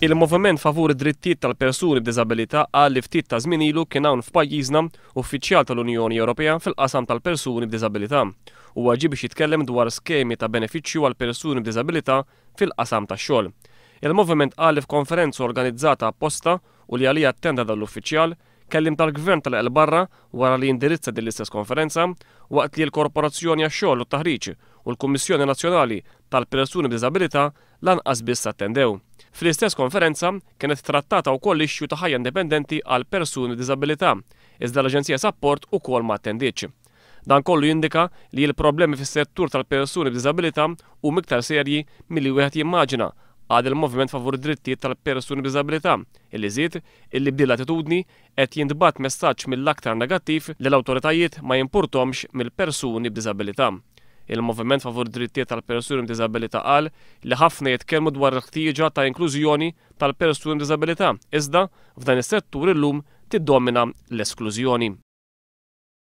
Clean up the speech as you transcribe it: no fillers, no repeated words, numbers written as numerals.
Il-Moviment favur id-drittijiet tal-persuni b'diżabilità qal li ftit ta' żmien ilu kien hawn f'pajjiżna uffiċjal tal-Unjoni Ewropea fil-qasam tal-persuni b'diżabilità. Huwa ġie biex jitkellem dwar skemi ta' benefiċċju għal persuni b'diżabilità fil-qasam tax-xogħol. Il-Moviment qal li f'konferenza organizzata apposta u li għalija attenda dal-uffiċjal kellim tal-Gvern tal-Barra wara li indirizza din l-istess konferenza waqt li l-Korporazzjoni għax-xogħol u t-taħriġ u l-Kummissjoni Nazzjonali tal-Persuni b'Diżabilità lanqas biss attendew. Fl-istess konferenza kienet trattata wkoll ixxu ta' ħajja indipendenti għal persuni b'diżabilità, iżda l-Aġenzija Support ukoll ma attenditx. Dan kollu jindika li l-problemi fis-settur tal-persuni b'diżabilità huma iktar serji milli wieħed jimmaġina għad il-Moviment favur id-drittijiet tal-persuni b'diżabilità illi żied illi bdil attitudni qed jintbagħat messaġġ mill-aktar negattiv li l-awtoritajiet ma jimpurtomx mill-persuni b'diżabilità. Il-Moviment favur id-drittijiet tal-persuni b'diżabilità qal li ħafna jitkellmu dwar il-ħtieġa ta' inklużjoni tal-persuni b'diżabilità, iżda f'dan is-settur illum tiddomina l-esklużjoni.